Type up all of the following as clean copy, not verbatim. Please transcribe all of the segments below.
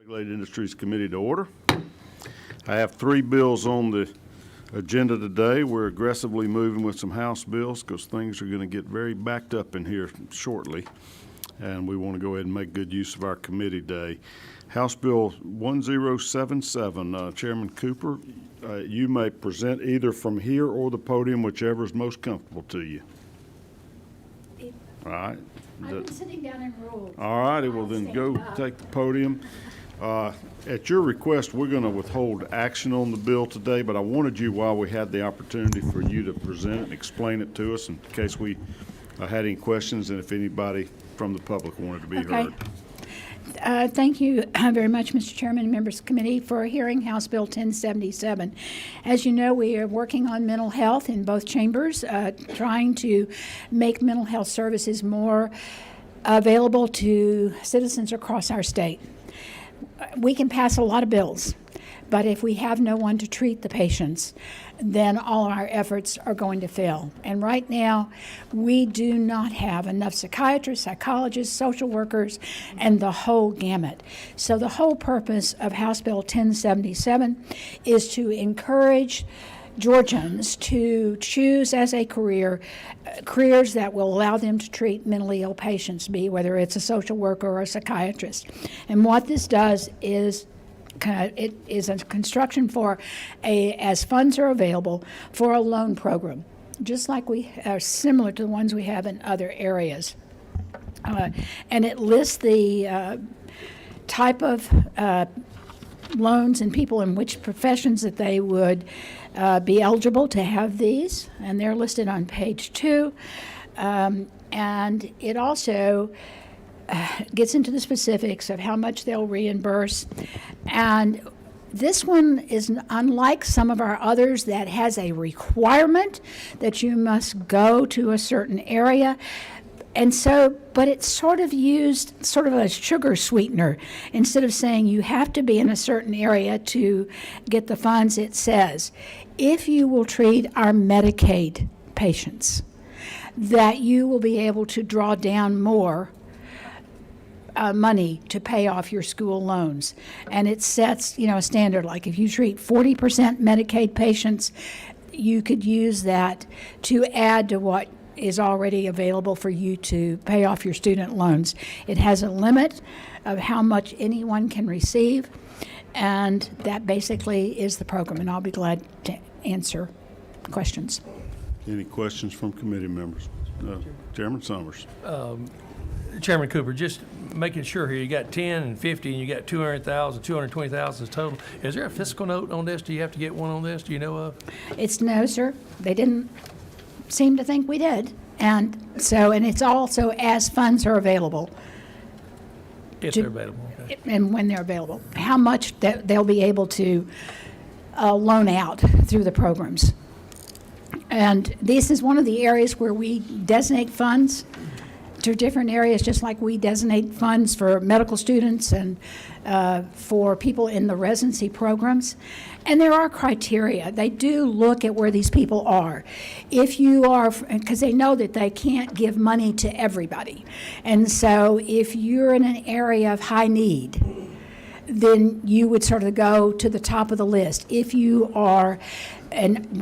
Regulated Industries Committee to order. I have 3 bills on the agenda today. We're aggressively moving with some House bills because things are going to get very backed up in here shortly, and we want to go ahead and make good use of our committee day. House Bill 1077, Chairman Cooper, you may present either from here or the podium, whichever is most comfortable to you. All right. I've been sitting down in rules. All righty, well then go take the podium. At your request, we're going to withhold action on the bill today, but I wanted you, while we had the opportunity, for you to present it and explain it to us in case we had any questions and if anybody from the public wanted to be heard. Thank you very much, Mr. Chairman and members of the committee, for hearing House Bill 1077. As you know, we are working on mental health in both chambers, trying to make mental health services more available to citizens across our state. We can pass a lot of bills, but if we have no one to treat the patients, then all our efforts are going to fail. And right now, we do not have enough psychiatrists, psychologists, social workers, and the whole gamut. So the whole purpose of House Bill 1077 is to encourage Georgians to choose as a career careers that will allow them to treat mentally ill patients, whether it's a social worker or a psychiatrist. And what this does is it is a construction for as funds are available for a loan program, just like we are similar to the ones we have in other areas. And it lists the type of loans and people in which professions that they would be eligible to have these, and they're listed on page 2. And it also gets into the specifics of how much they'll reimburse. And this one is unlike some of our others that has a requirement that you must go to a certain area. And so, but it's sort of used sort of a sugar sweetener. Instead of saying you have to be in a certain area to get the funds, it says, if you will treat our Medicaid patients, that you will be able to draw down more money to pay off your school loans. And it sets, a standard, like if you treat 40% Medicaid patients, you could use that to add to what is already available for you to pay off your student loans. It has a limit of how much anyone can receive, and that basically is the program, and I'll be glad to answer questions. Any questions from committee members? Chairman Summers. Chairman Cooper, just making sure here, you got 10 and 50 and you got 200,000, 220,000 total. Is there a fiscal note on this? Do you have to get one on this? Do you know of? It's no, sir. They didn't seem to think we did. And so, and it's also as funds are available. If they're available. Okay. And when they're available. How much that they'll be able to loan out through the programs. And this is one of the areas where we designate funds to different areas, just like we designate funds for medical students and for people in the residency programs. And there are criteria. They do look at where these people are. If you are, because they know that they can't give money to everybody. And so if you're in an area of high need, then you would sort of go to the top of the list. If you are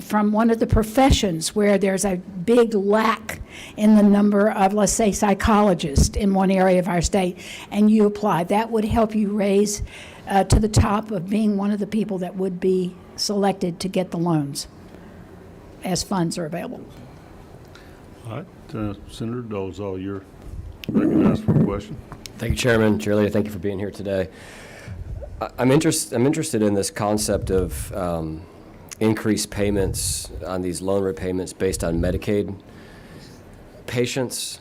from one of the professions where there's a big lack in the number of, let's say, psychologists in one area of our state, and you apply, that would help you raise to the top of being one of the people that would be selected to get the loans as funds are available. All right, Senator Dolezal, you're recognized for a question. Thank you, Chairman. Chair Leader, thank you for being here today. I'm interested in this concept of increased payments on these loan repayments based on Medicaid patients.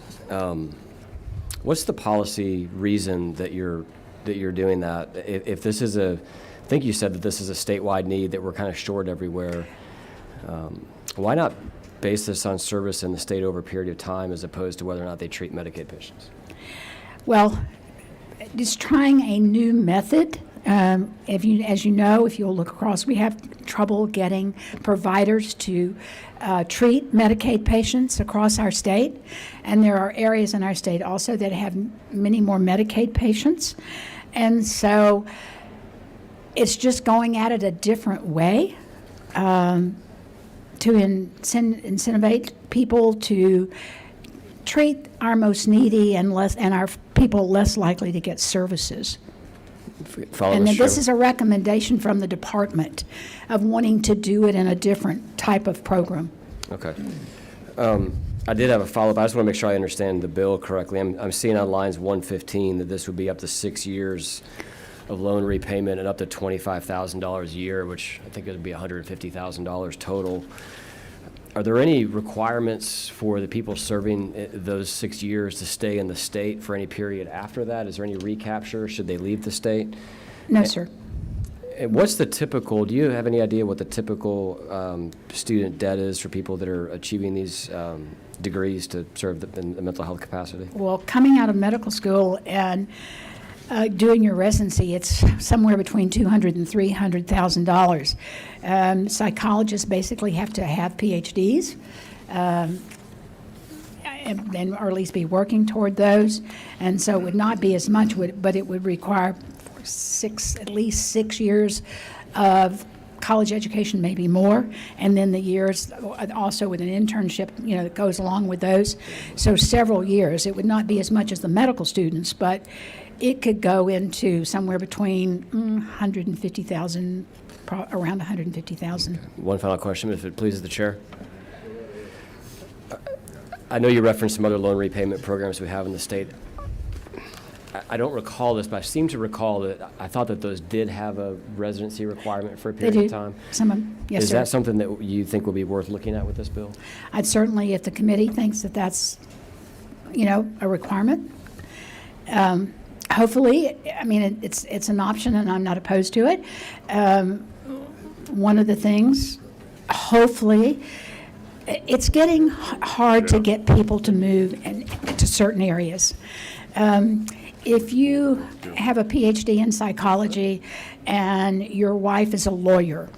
What's the policy reason that you're doing that? If this is I think you said that this is a statewide need, that we're kind of short everywhere. Why not base this on service in the state over a period of time as opposed to whether or not they treat Medicaid patients? Well, just trying a new method. As you know, if you'll look across, we have trouble getting providers to treat Medicaid patients across our state, and there are areas in our state also that have many more Medicaid patients. And so it's just going at it a different way to incentivize people to treat our most needy and our people less likely to get services. Follow And Ms. then this Sherman. is a recommendation from the department of wanting to do it in a different type of program. Okay. I did have a follow-up. I just want to make sure I understand the bill correctly. I'm seeing on lines 115 that this would be up to 6 years of loan repayment and up to $25,000 a year, which I think it would be $150,000 total. Are there any requirements for the people serving those 6 years to stay in the state for any period after that? Is there any recapture? Should they leave the state? No, sir. And what's the typical, do you have any idea what the typical student debt is for people that are achieving these degrees to serve in the mental health capacity? Well, coming out of medical school and doing your residency, it's somewhere between $200,000 and $300,000. Psychologists basically have to have PhDs, and or at least be working toward those. And so it would not be as much, but it would require at least 6 years of college education, maybe more, and then the years also with an internship, that goes along with those. So several years. It would not be as much as the medical students, but it could go into somewhere between 150,000, around 150,000. One final question, if it pleases the chair. I know you referenced some other loan repayment programs we have in the state. I don't recall this, but I seem to recall that I thought that those did have a residency requirement for a They period do. of time. Some of them, yes, Is sir. that something that you think will be worth looking at with this bill? I'd certainly, if the committee thinks that that's, a requirement. Hopefully, I mean, it's an option, and I'm not opposed to it. One of the things, hopefully, it's getting hard to get people to move to certain areas. If you have a PhD in psychology and your wife is a lawyer,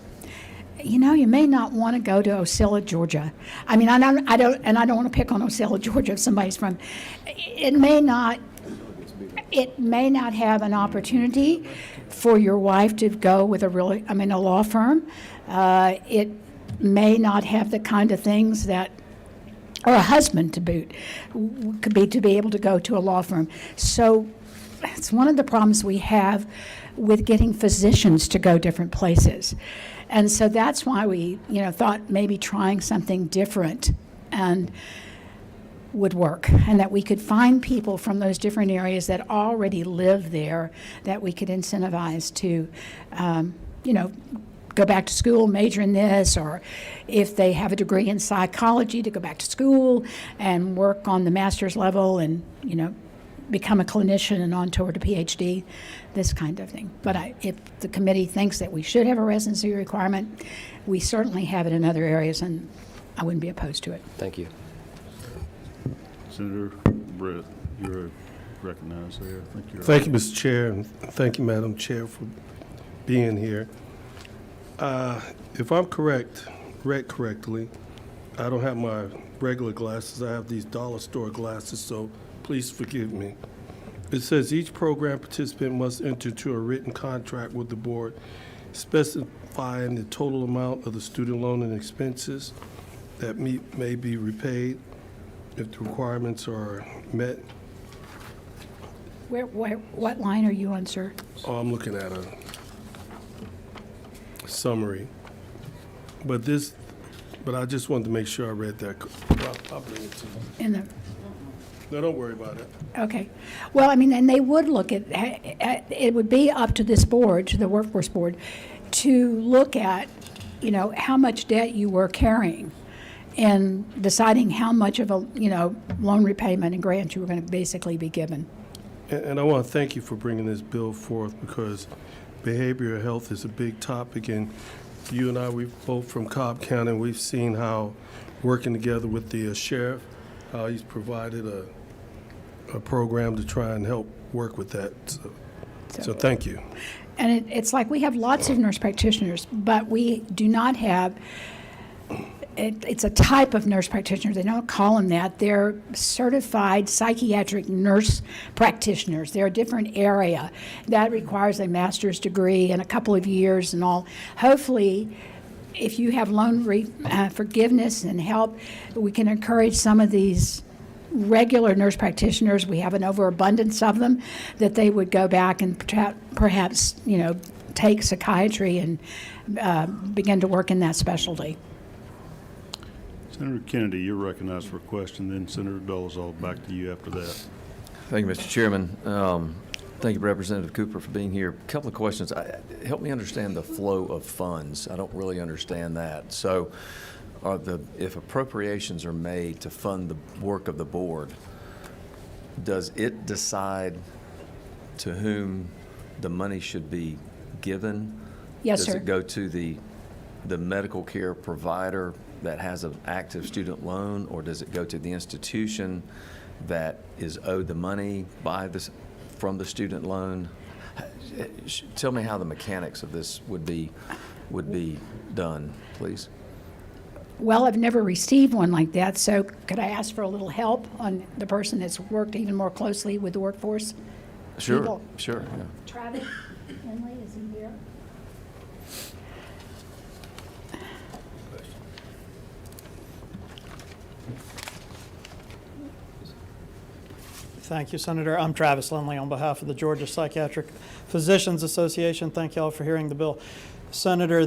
you may not want to go to Ocilla, Georgia. I mean, I don't want to pick on Ocilla, Georgia, if somebody's from. It may not have an opportunity for your wife to go with a law firm. It may not have the kind of things that, or a husband to boot, to be able to go to a law firm. So it's one of the problems we have with getting physicians to go different places. And so that's why we, thought maybe trying something different and would work, and that we could find people from those different areas that already live there that we could incentivize to, go back to school, major in this, or if they have a degree in psychology, to go back to school and work on the master's level and, become a clinician and on toward a PhD, this kind of thing. But if the committee thinks that we should have a residency requirement, we certainly have it in other areas, and I wouldn't be opposed to it. Thank you. Senator Brett, you're recognized there. I think you're. Thank you, Mr. Chair, and thank you, Madam Chair, for being here. If I'm read correctly, I don't have my regular glasses. I have these dollar store glasses, so please forgive me. It says each program participant must enter into a written contract with the board specifying the total amount of the student loan and expenses that may be repaid if the requirements are met. What line are you on, sir? Oh, I'm looking at a summary. But I just wanted to make sure I read that. I'll bring it to you. No, don't worry about it. Okay. Well, I mean, and they would look at, it would be up to this board, to the workforce board, to look at, how much debt you were carrying and deciding how much of a, loan repayment and grant you were going to basically be given. And I want to thank you for bringing this bill forth, because behavioral health is a big topic, and you and I, we're both from Cobb County, and we've seen how working together with the sheriff, how he's provided a program to try and help work with that. So thank you. And it's like we have lots of nurse practitioners, but we do not have it's a type of nurse practitioner. They don't call them that. They're certified psychiatric nurse practitioners. They're a different area. That requires a master's degree and a couple of years and all. Hopefully, if you have loan forgiveness and help, we can encourage some of these regular nurse practitioners, we have an overabundance of them, that they would go back and perhaps, take psychiatry and begin to work in that specialty. Senator Kennedy, you're recognized for a question, then Senator Dolezal, back to you after that. Thank you, Mr. Chairman. Thank you, Representative Cooper, for being here. A couple of questions. Help me understand the flow of funds. I don't really understand that. So if appropriations are made to fund the work of the board, does it decide to whom the money should be given? Yes, Does sir. it go to the medical care provider that has an active student loan, or does it go to the institution that is owed the money from the student loan? Tell me how the mechanics of this would be done, please. Well, I've never received one like that, so could I ask for a little help on the person that's worked even more closely with the workforce? Sure, People. sure. Yeah. Travis Henley, is he here? Thank you, Senator. I'm Travis Lindley on behalf of the Georgia Psychiatric Physicians Association. Thank you all for hearing the bill. Senator,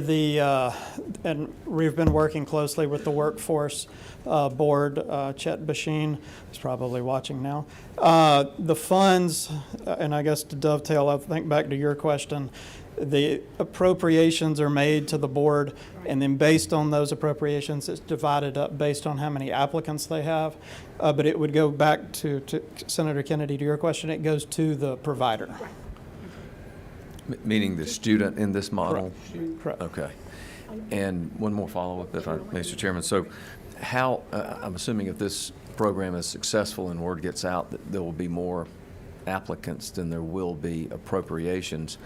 and we've been working closely with the Workforce Board. Chet Basheen is probably watching now. The funds, and I guess to dovetail, I think back to your question, the appropriations are made to the board, and then based on those appropriations, it's divided up based on how many applicants they have. But it would go back to Senator Kennedy, to your question, it goes to the provider. Meaning the student in this model? Correct. Okay. And one more follow-up, Mr. Chairman. So how, I'm assuming if this program is successful and word gets out that there will be more applicants than there will be appropriations,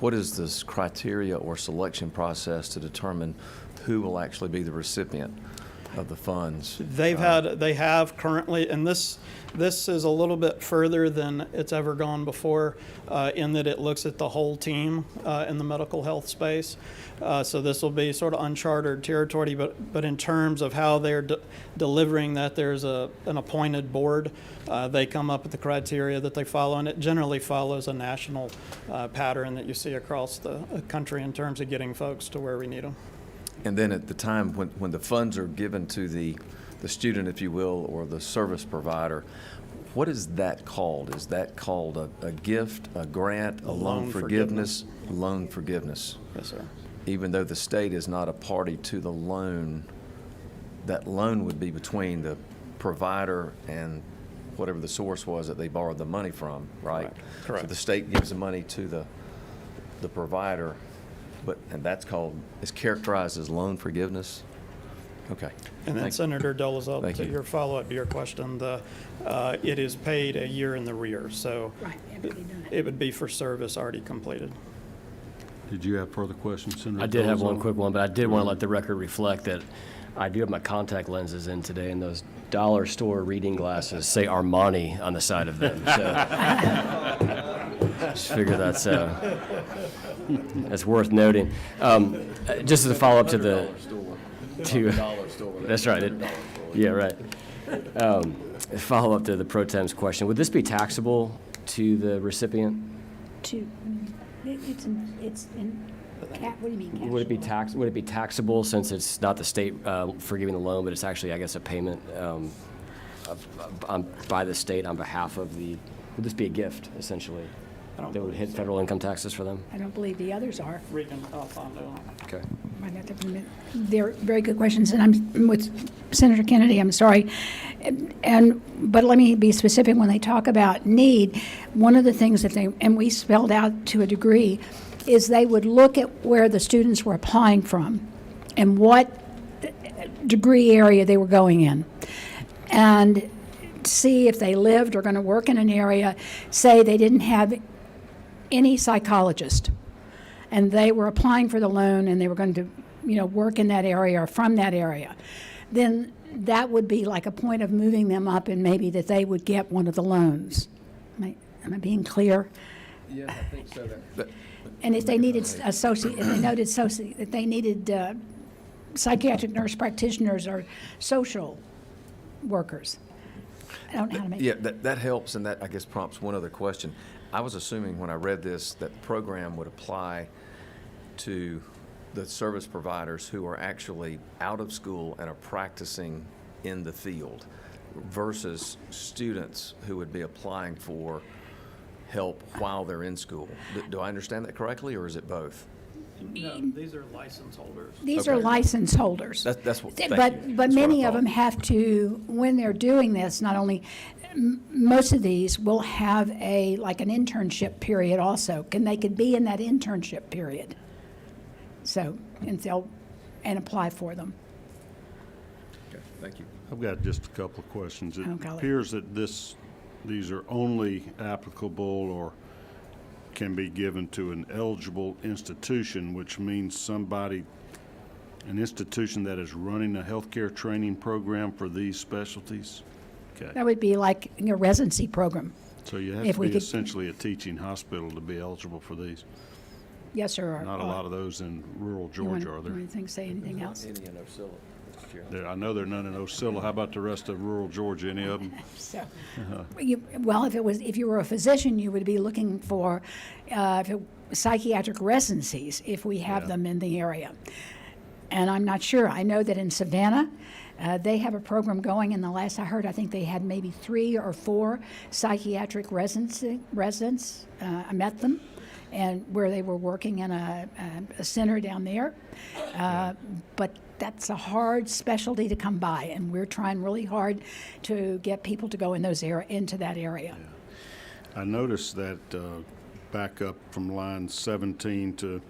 what is this criteria or selection process to determine who will actually be the recipient of the funds? They have currently, and this is a little bit further than it's ever gone before, in that it looks at the whole team in the medical health space. So this will be sort of uncharted territory, but in terms of how they're delivering that, there's an appointed board. They come up with the criteria that they follow, and it generally follows a national pattern that you see across the country in terms of getting folks to where we need them. And then at the time when the funds are given to the student, if you will, or the service provider, what is that called? Is that called a gift, a grant, a loan forgiveness? Loan forgiveness. Yes, sir. Even though the state is not a party to the loan, that loan would be between the provider and whatever the source was that they borrowed the money from, right? Correct. So the state gives the money to the provider, and that's is characterized as loan forgiveness? Okay. And then Senator Dolezal, Thank to you. your follow-up to your question, it is paid a year in the rear, so Right, everybody done it. it would be for service already completed. Did you have further questions, Senator I did have one Dolezal? quick one, but I did want to let the record reflect that I do have my contact lenses in today, and those dollar store reading glasses say Armani on the side of them. So just figure that's worth noting. Just as a follow-up to that's right. Yeah, right. Follow-up to the pro tem's question: would this be taxable to the recipient? It's in, what do you mean, cash? Would it be taxable since it's not the state forgiving the loan, but it's actually, I guess, a payment by the state on behalf of the? Would this be a gift essentially that would hit federal income taxes for them? I don't believe the others are. Regan, I'll find out. Okay. They're very good questions, and I'm with Senator Kennedy. I'm sorry, but let me be specific. When they talk about need, one of the things that and we spelled out to a degree, is they would look at where the students were applying from, and what degree area they were going in, and see if they lived or going to work in an area. Say they didn't have any psychologist, and they were applying for the loan, and they were going to work in that area or from that area, then that would be like a point of moving them up and maybe that they would get one of the loans. Am I being clear? Yeah, I think so. And if they needed if they needed psychiatric nurse practitioners or social workers. I don't know how to make Yeah, that helps, and that, I guess, prompts one other question. I was assuming when I read this that the program would apply to the service providers who are actually out of school and are practicing in the field versus students who would be applying for help while they're in school. Do I understand that correctly, or is it both? No, these are license holders. These are Okay. license holders. That's what, thank you. But That's what I many of thought. them have to, when they're doing this, not only, most of these will have like an internship period also. They could be in that internship period. So, and apply for them. Okay, thank you. I've got just a couple of questions. It Okay. appears that these are only applicable or can be given to an eligible institution, which means an institution that is running a healthcare training program for these specialties? Okay, That would be like a residency program. so you have if to we be could- essentially a teaching hospital to be eligible for these. Yes, sir. Not a lot of those in rural Georgia, are there? Say anything else? Any in Ocilla, Mr. Chairman? I know there are none in Ocilla. How about the rest of rural Georgia, any of them? So, well, if you were a physician, you would be looking for psychiatric residencies if we have Yeah. them in the area. And I'm not sure. I know that in Savannah, they have a program going, and the last I heard, I think they had maybe 3 or 4 psychiatric residents. I met them, and where they were working in a center down there. But that's a hard specialty to come by, and we're trying really hard to get people to go into that area. I noticed that back up from line 17 to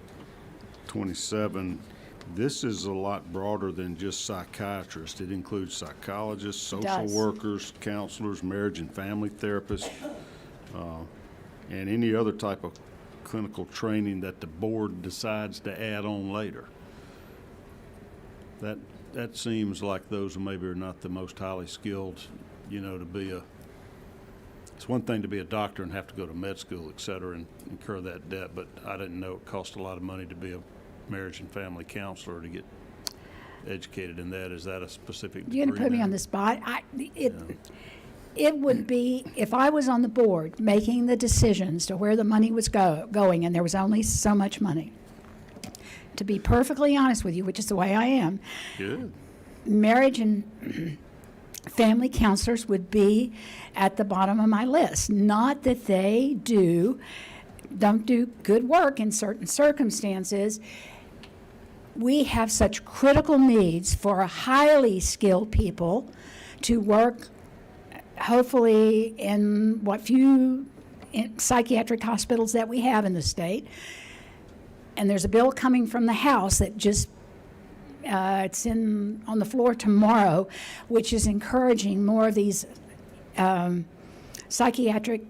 27, this is a lot broader than just psychiatrists. It includes psychologists, social does. workers, counselors, marriage and family therapists, and any other type of clinical training that the board decides to add on later. That seems like those maybe are not the most highly skilled, to be it's one thing to be a doctor and have to go to med school, et cetera, and incur that debt, but I didn't know it cost a lot of money to be a marriage and family counselor to get educated in that. Is that a specific degree? You're going to put me now? on the spot. It would be, if I was on the board making the decisions to where the money was going, and there was only so much money. To be perfectly honest with you, which is the way I am, Good. marriage and family counselors would be at the bottom of my list. Not that they don't do good work in certain circumstances. We have such critical needs for highly skilled people to work, hopefully, in what few psychiatric hospitals that we have in the state. And there's a bill coming from the House that just it's on the floor tomorrow, which is encouraging more of these psychiatric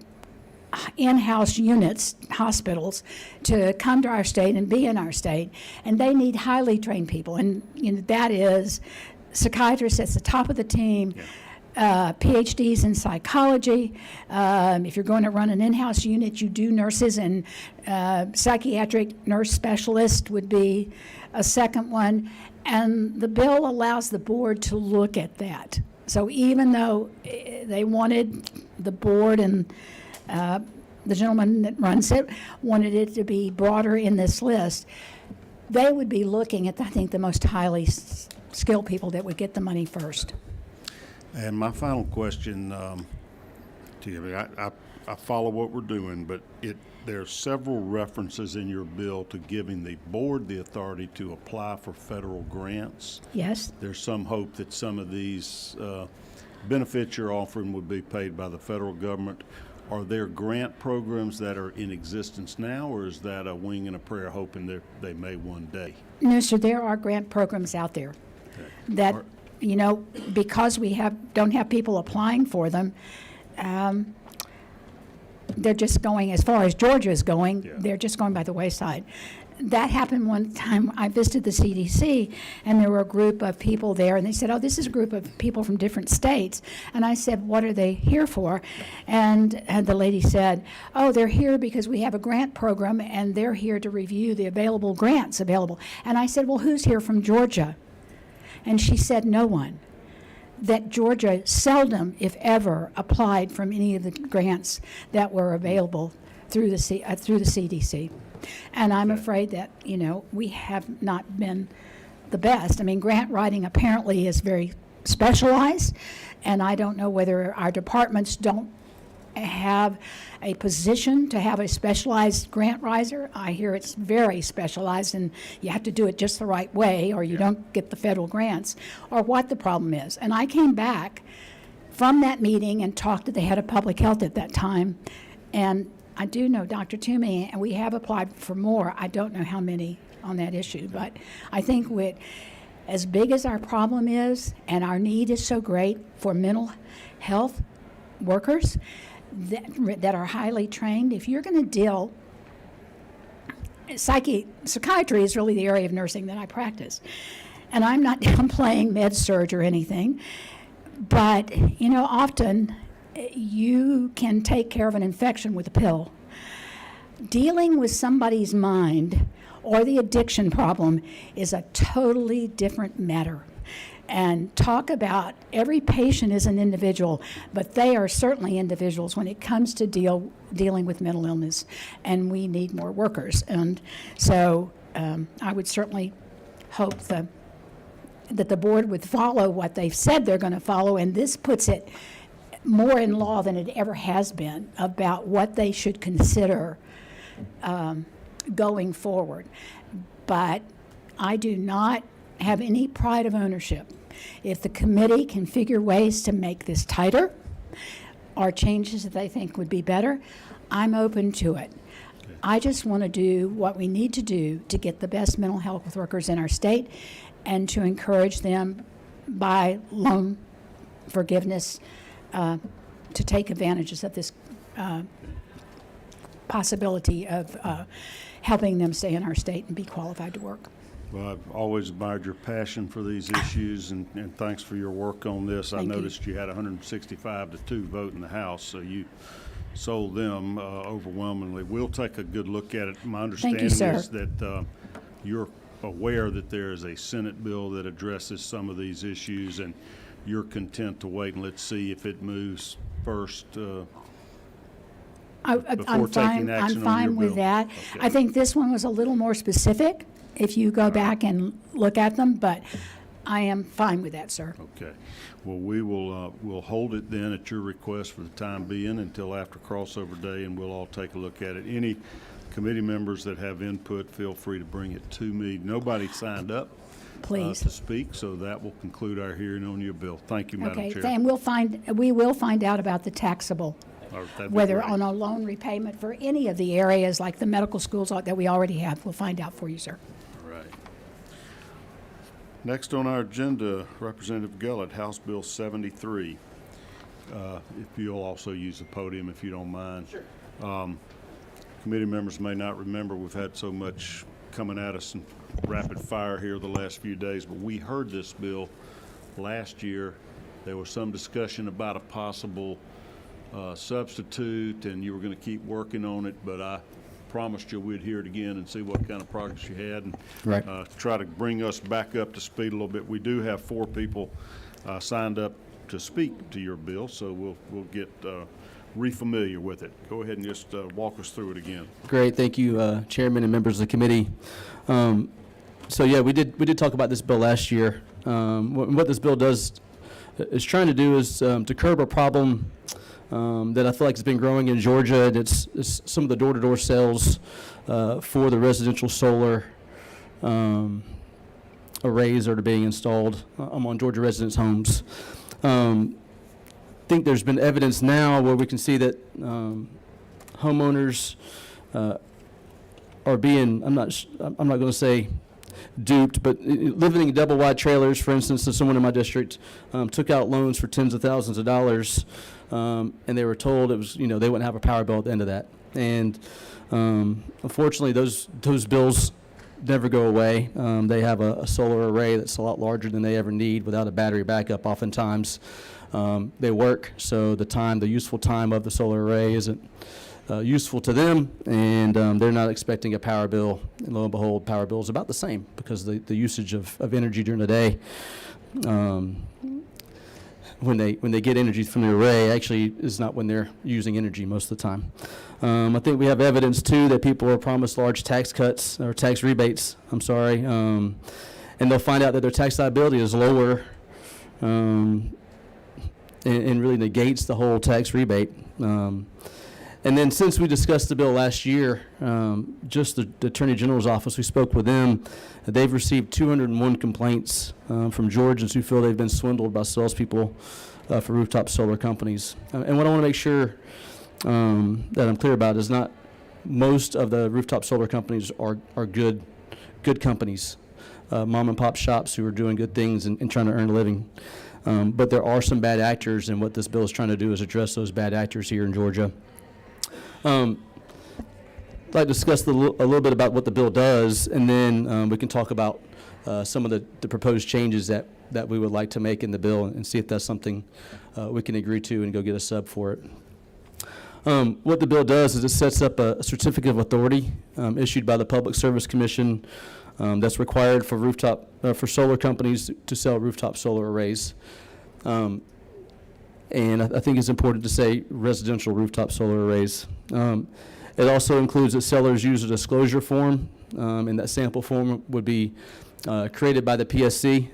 in-house units, hospitals, to come to our state and be in our state. And they need highly trained people. And that is psychiatrists at the top of the team, PhDs in psychology. If you're going to run an in-house unit, you do nurses, and psychiatric nurse specialist would be a second one. And the bill allows the board to look at that. So even though they wanted, the board and the gentleman that runs it wanted it to be broader in this list, they would be looking at, I think, the most highly skilled people that would get the money first. And my final question to you, I follow what we're doing, but there are several references in your bill to giving the board the authority to apply for federal grants. Yes? There's some hope that some of these benefits you're offering would be paid by the federal government. Are there grant programs that are in existence now, or is that a wing and a prayer hoping that they may one day? No, sir, there are grant programs out there that, because we don't have people applying for them, they're just going, as far as Georgia is going, Yeah. they're just going by the wayside. that happened one time. I visited the CDC, and there were a group of people there, and they said, oh, this is a group of people from different states. And I said, what are they here for? And the lady said, oh, they're here because we have a grant program, and they're here to review the available grants available. And I said, well, who's here from Georgia? And she said, no one. That Georgia seldom, if ever, applied from any of the grants that were available through the CDC. And I'm afraid that, we have not been the best. I mean, grant writing apparently is very specialized, and I don't know whether our departments don't have a position to have a specialized grant writer. I hear it's very specialized, and you have to do it just the right way, or you don't get the federal grants, or what the problem is. And I came back from that meeting and talked to the head of public health at that time, and I do know Dr. Toomey, and we have applied for more. I don't know how many on that issue, but I think with as big as our problem is, and our need is so great for mental health workers that are highly trained, if you're going to deal, psychiatry is really the area of nursing that I practice. And I'm not downplaying med-surg or anything, but, often you can take care of an infection with a pill. Dealing with somebody's mind or the addiction problem is a totally different matter. And talk about every patient is an individual, but they are certainly individuals when it comes to dealing with mental illness, and we need more workers. And so I would certainly hope that the board would follow what they've said they're going to follow, and this puts it more in law than it ever has been about what they should consider going forward. But I do not have any pride of ownership. If the committee can figure ways to make this tighter or changes that they think would be better, I'm open to it. I just want to do what we need to do to get the best mental health workers in our state and to encourage them by loan forgiveness to take advantages of this possibility of helping them stay in our state and be qualified to work. Well, I've always admired your passion for these issues, and thanks for your work on this. I Thank you. noticed you had 165 to 2 vote in the House, so you sold them overwhelmingly. We'll take a good look at it. My understanding sir. is that you're aware that there is a Senate bill that addresses some of these issues, and you're content to wait and let's see if it moves first before I'm taking action on your fine with bill. that. Okay. I think this one was a little more specific if you go back and look at them, but I am fine with that, sir. Okay. Well, we will we'll hold it then at your request for the time being until after crossover day, and we'll all take a look at it. Any committee members that have input, feel free to bring it to me. Nobody signed up Please. to speak, so that will conclude our hearing on your bill. Thank you, Madam Okay, Chair. and we will find out about the taxable, All right, that'd be whether great. on a loan repayment for any of the areas like the medical schools that we already have. We'll find out for you, sir. All right. Next on our agenda, Representative Gullett, House Bill 73. If you'll also use the podium, if you don't mind. Sure. Committee members may not remember, we've had so much coming at us in rapid fire here the last few days, but we heard this bill last year. There was some discussion about a possible substitute, and you were going to keep working on it, but I promised you we'd hear it again and see what kind of progress you had, and Right. try to bring us back up to speed a little bit. We do have 4 people signed up to speak to your bill, so we'll get re-familiar with it. Go ahead and just walk us through it again. Great, thank you, Chairman and members of the committee. So yeah, we did talk about this bill last year. What this bill is trying to do is to curb a problem that I feel like has been growing in Georgia, and it's some of the door-to-door sales for the residential solar arrays that are being installed on Georgia residents' homes. I think there's been evidence now where we can see that homeowners are being, I'm not going to say duped, but living in double wide trailers, for instance, so someone in my district took out loans for tens of thousands of dollars, and they were told it was, they wouldn't have a power bill at the end of that. And unfortunately, those bills never go away. They have a solar array that's a lot larger than they ever need without a battery backup oftentimes. They work, so the useful time of the solar array isn't useful to them, and they're not expecting a power bill. And lo and behold, power bill is about the same because the usage of energy during the day, when they get energy from the array, actually is not when they're using energy most of the time. I think we have evidence too that people are promised large tax cuts or tax rebates. And they'll find out that their tax liability is lower, and really negates the whole tax rebate. And then since we discussed the bill last year, just the Attorney General's office, we spoke with them. They've received 201 complaints from Georgians who feel they've been swindled by salespeople for rooftop solar companies. And what I want to make sure that I'm clear about is not most of the rooftop solar companies are good companies, mom and pop shops who are doing good things and trying to earn a living. But there are some bad actors, and what this bill is trying to do is address those bad actors here in Georgia. I'd like to discuss a little bit about what the bill does, and then we can talk about some of the proposed changes that we would like to make in the bill and see if that's something we can agree to and go get a sub for it. What the bill does is it sets up a certificate of authority issued by the Public Service Commission that's required for solar companies to sell rooftop solar arrays. And I think it's important to say residential rooftop solar arrays. It also includes that sellers use a disclosure form, and that sample form would be created by the PSC,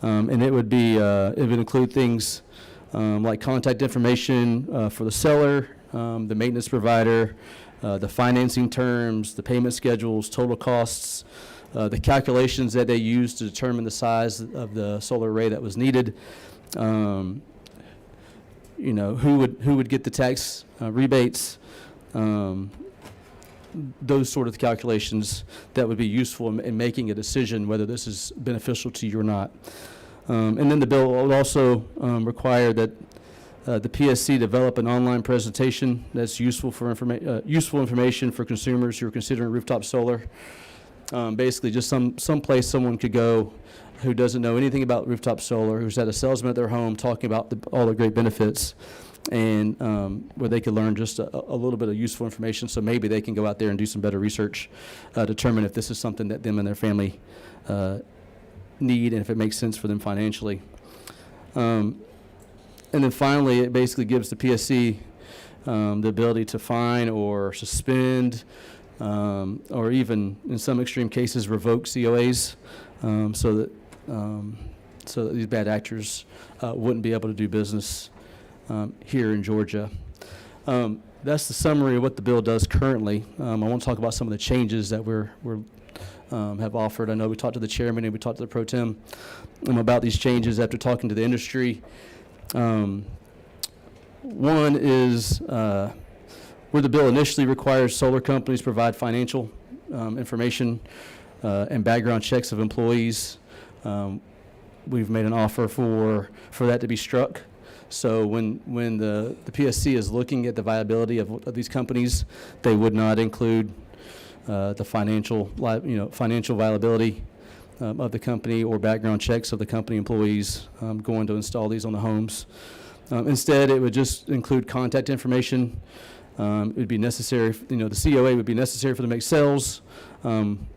and it would include things like contact information for the seller, the maintenance provider, the financing terms, the payment schedules, total costs, the calculations that they use to determine the size of the solar array that was needed. Who would get the tax rebates, those sort of calculations that would be useful in making a decision whether this is beneficial to you or not. And then the bill will also require that the PSC develop an online presentation that's useful information for consumers who are considering rooftop solar. Basically, just some place someone could go who doesn't know anything about rooftop solar, who's had a salesman at their home talking about all the great benefits, and where they could learn just a little bit of useful information, so maybe they can go out there and do some better research, determine if this is something that them and their family need and if it makes sense for them financially. And then finally, it basically gives the PSC the ability to fine or suspend or even, in some extreme cases, revoke COAs so that these bad actors wouldn't be able to do business here in Georgia. That's the summary of what the bill does currently. I want to talk about some of the changes that we have offered. I know we talked to the chairman and we talked to the pro tem about these changes after talking to the industry. One is where the bill initially requires solar companies provide financial information and background checks of employees. We've made an offer for that to be struck. So when the PSC is looking at the viability of these companies, they would not include the financial viability of the company or background checks of the company employees going to install these on the homes. Instead, it would just include contact information. It would be necessary, the COA would be necessary for them to make sales, and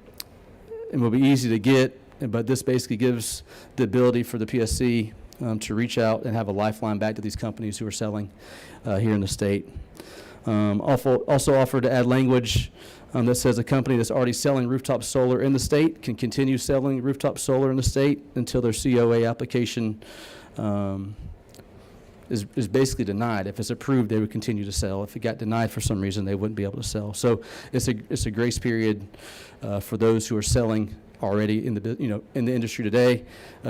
will be easy to get, but this basically gives the ability for the PSC to reach out and have a lifeline back to these companies who are selling here in the state. Also offered to add language that says a company that's already selling rooftop solar in the state can continue selling rooftop solar in the state until their COA application is basically denied. If it's approved, they would continue to sell. If it got denied for some reason, they wouldn't be able to sell. So it's a grace period for those who are selling already in the industry today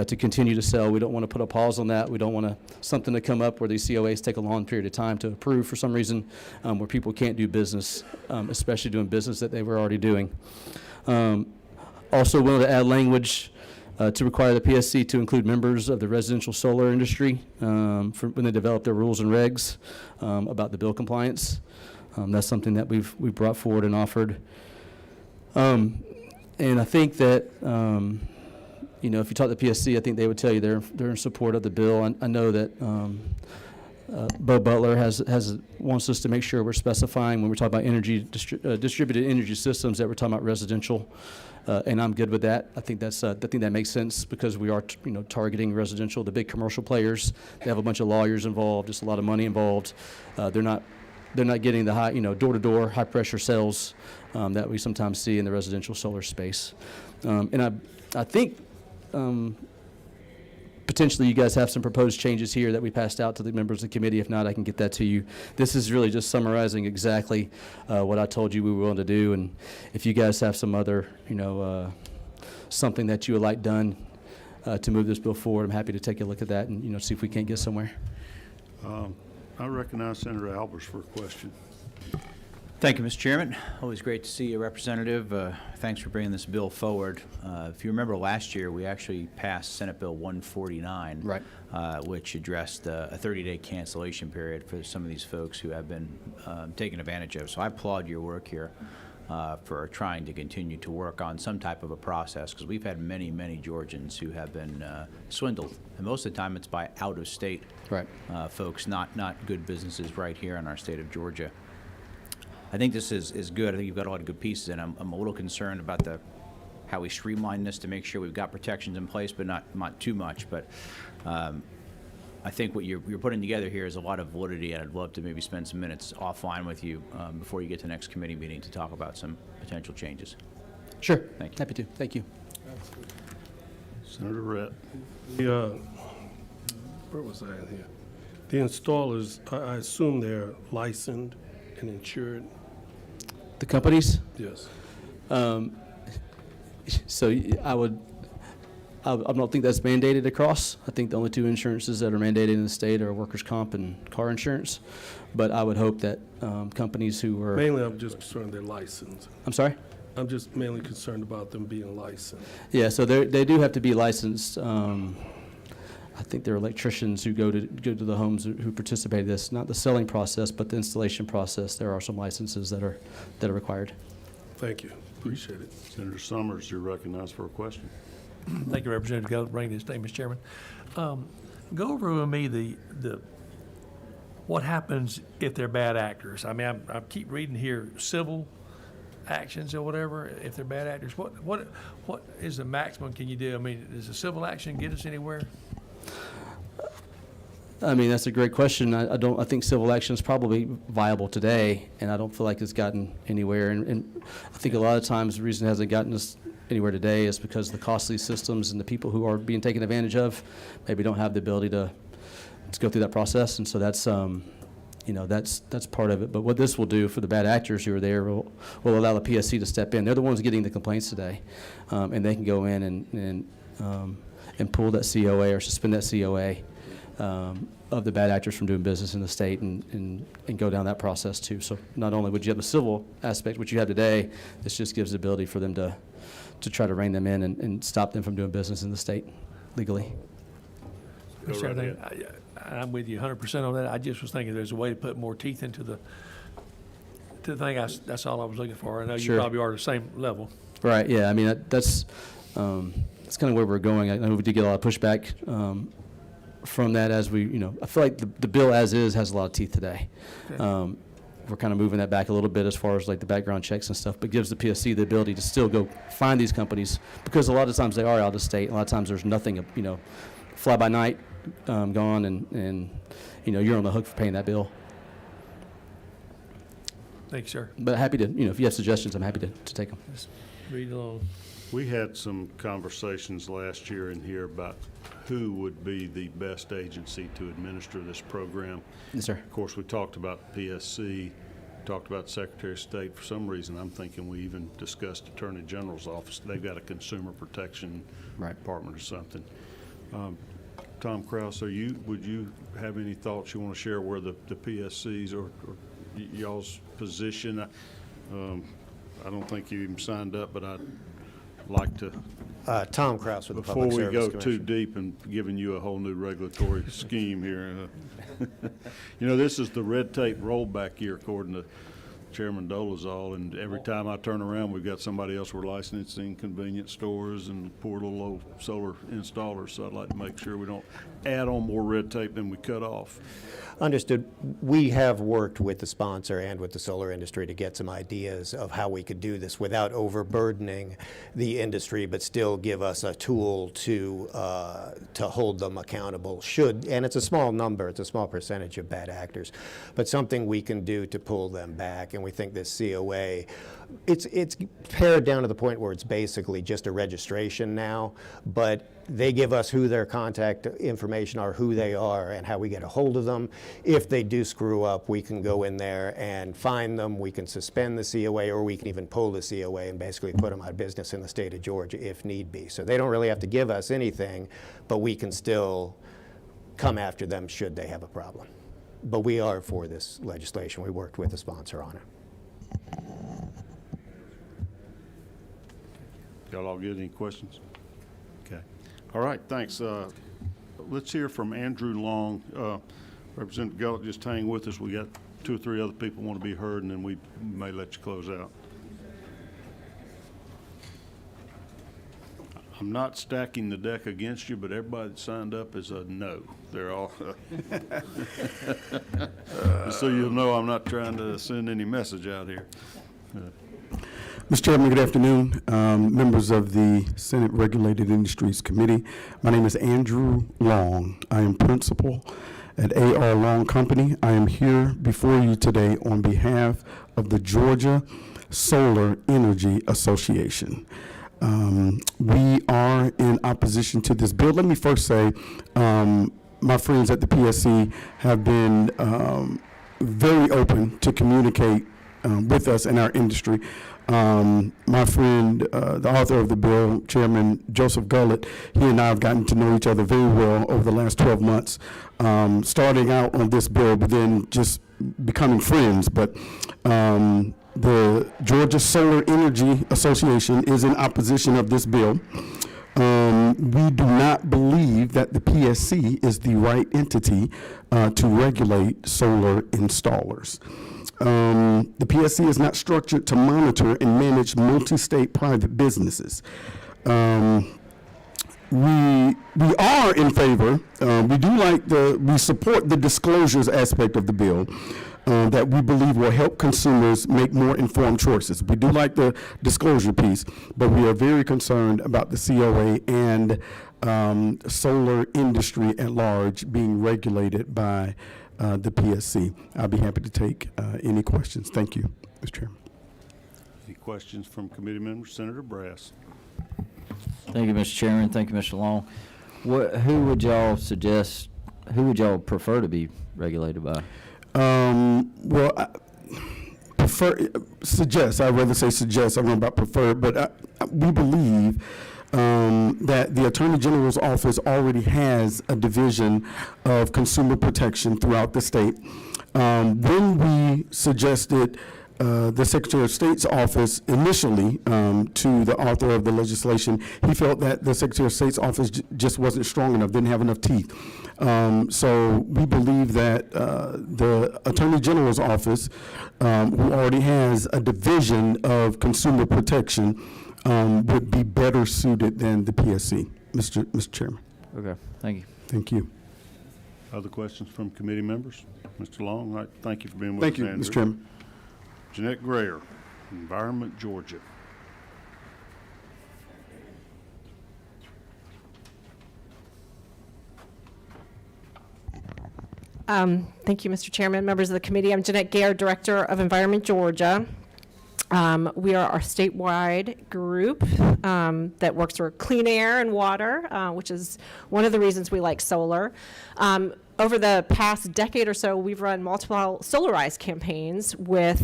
to continue to sell. We don't want to put a pause on that. We don't want something to come up where these COAs take a long period of time to approve for some reason, where people can't do business, especially doing business that they were already doing. Also wanted to add language to require the PSC to include members of the residential solar industry when they develop their rules and regs about the bill compliance. That's something that we've brought forward and offered. And And I think that, you know, if you talk to PSC, I think they would tell you they're in support of the bill. I know that Bo Butler wants us to make sure we're specifying when we're talking about distributed energy systems that we're talking about residential, and I'm good with that. I think that makes sense because we are, you know, targeting residential. The big commercial players, they have a bunch of lawyers involved, just a lot of money involved. They're not getting the high, you know, door-to-door, high-pressure sales that we sometimes see in the residential solar space. And I think potentially you guys have some proposed changes here that we passed out to the members of the committee. If not, I can get that to you. This is really just summarizing exactly what I told you we were willing to do. And if you guys have some other, you know, something that you would like done to move this bill forward, I'm happy to take a look at that and, you know, see if we can't get somewhere. I recognize Senator Albers for a question. Thank you, Mr. Chairman. Always great to see you, Representative. Thanks for bringing this bill forward. If you remember last year, we actually passed Senate Bill 149, Right. Which addressed a 30-day cancellation period for some of these folks who have been taken advantage of. So I applaud your work here for trying to continue to work on some type of a process, because we've had many, many Georgians who have been swindled. And most of the time it's by out-of-state Right. folks, not good businesses right here in our state of Georgia. I think this is good. I think you've got a lot of good pieces, and I'm a little concerned about how we streamline this to make sure we've got protections in place, but not too much. But I think what you're putting together here is a lot of validity, and I'd love to maybe spend some minutes offline with you before you get to the next committee meeting to talk about some potential changes. Sure. Thank you. Happy to. Thank you. Senator Rhett. Where was I in here? The installers, I assume they're licensed and insured? The companies? Yes. So I don't think that's mandated across. I think the only two insurances that are mandated in the state are workers' comp and car insurance. But I would hope that companies who are, Mainly, I'm just concerned they're licensed. I'm sorry? I'm just mainly concerned about them being licensed. Yeah, so they do have to be licensed. I think there are electricians who go to the homes who participate in this, not the selling process, but the installation process. There are some licenses that are required. Thank you. Appreciate it. Senator Summers, you're recognized for a question. Thank you, Representative Gale, for bringing this to Mr. Chairman. Go over with me the what happens if they're bad actors. I mean, I keep reading here civil actions or whatever. If they're bad actors, what is the maximum can you do? I mean, does a civil action get us anywhere? I mean, that's a great question. I think civil action is probably viable today, and I don't feel like it's gotten anywhere. And I think a lot of times the reason it hasn't gotten us anywhere today is because the costly systems and the people who are being taken advantage of maybe don't have the ability to go through that process. And so that's, you know, that's part of it. But what this will do for the bad actors who are there will allow the PSC to step in. They're the ones getting the complaints today, and they can go in and pull that COA or suspend that COA. Of the bad actors from doing business in the state and go down that process too. So not only would you have the civil aspect, which you have today, this just gives the ability for them to try to rein them in and stop them from doing business in the state legally. Go Mr. right Chairman, I'm with you 100% on that. I just was thinking there's a way to put more teeth into the thing. That's all I was looking for. I know Sure. you probably are at the same level. Right, yeah, I mean, that's kind of where we're going. I know we did get a lot of pushback from that as we, you know, I feel like the bill as is has a lot of teeth today. Okay. We're kind of moving that back a little bit as far as like the background checks and stuff, but gives the PSC the ability to still go find these companies, because a lot of times they are out of state. A lot of times there's nothing, you know, fly by night gone, and you know, you're on the hook for paying that bill. Thank you, sir. But happy to, you know, if you have suggestions, I'm happy to take them. Just read along. We had some conversations last year in here about who would be the best agency to administer this program. Yes, sir. Of course, we talked about PSC, talked about Secretary of State. For some reason, I'm thinking we even discussed Attorney General's office. They've got a consumer protection department or something. Tom Kraus, would you have any thoughts you want to share where the PSCs or y'all's position? I don't think you even signed up, but I'd like to, Tom Kraus with the before Public we Service go too Commission. deep and giving you a whole new regulatory scheme here. You know, this is the red tape rollback year according to Chairman Dolezal, and every time I turn around, we've got somebody else we're licensing, convenience stores and poor little old solar installers. So I'd like to make sure we don't add on more red tape than we cut off. Understood. We have worked with the sponsor and with the solar industry to get some ideas of how we could do this without overburdening the industry, but still give us a tool to hold them accountable. And it's a small number, it's a small percentage of bad actors, but something we can do to pull them back. And we think this COA, it's pared down to the point where it's basically just a registration now, but they give us who their contact information are, who they are, and how we get a hold of them. If they do screw up, we can go in there and find them. We can suspend the COA, or we can even pull the COA and basically put them out of business in the state of Georgia if need be. So they don't really have to give us anything, but we can still come after them should they have a problem. But we are for this legislation. We worked with the sponsor on it. Y'all all get any questions? Okay. All right, thanks. Let's hear from Andrew Long. Representative Gullett, just hang with us. We got 2 or 3 other people want to be heard, and then we may let you close out. I'm not stacking the deck against you, but everybody that signed up is a no. They're all, just so you'll know, I'm not trying to send any message out here. Mr. Chairman, good afternoon. Members of the Senate Regulated Industries Committee. My name is Andrew Long. I am principal at A.R. Long Company. I am here before you today on behalf of the Georgia Solar Energy Association. We are in opposition to this bill. Let me first say, my friends at the PSC have been very open to communicate with us in our industry. My friend, the author of the bill, Chairman Joseph Gullett, he and I have gotten to know each other very well over the last 12 months, starting out on this bill, but then just becoming friends. But the Georgia Solar Energy Association is in opposition of this bill. We do not believe that the PSC is the right entity to regulate solar installers. The PSC is not structured to monitor and manage multi-state private businesses. We are in favor, we support the disclosures aspect of the bill that we believe will help consumers make more informed choices. We do like the disclosure piece, but we are very concerned about the COA and solar industry at large being regulated by the PSC. I'll be happy to take any questions. Thank you, Mr. Chairman. Any questions from committee members? Senator Brass. Thank you, Mr. Chairman. Thank you, Mr. Long. Who would y'all suggest, who would y'all prefer to be regulated by? Well, I'd rather say suggest, I don't know about prefer, but we believe that the Attorney General's office already has a division of consumer protection throughout the state. When we suggested the Secretary of State's office initially to the author of the legislation, he felt that the Secretary of State's office just wasn't strong enough, didn't have enough teeth. So we believe that the Attorney General's office, who already has a division of consumer protection, would be better suited than the PSC, Mr. Chairman. Okay, thank you. Thank you. Other questions from committee members? Mr. Long, all right, thank you for being with Thank us, you, Andrew. Mr. Chairman. Jeanette Grayer, Environment Georgia. Thank you, Mr. Chairman, members of the committee. I'm Jeanette Grayer, Director of Environment Georgia. We are our statewide group that works for clean air and water, which is one of the reasons we like solar. Over the past decade or so, we've run multiple Solarize campaigns with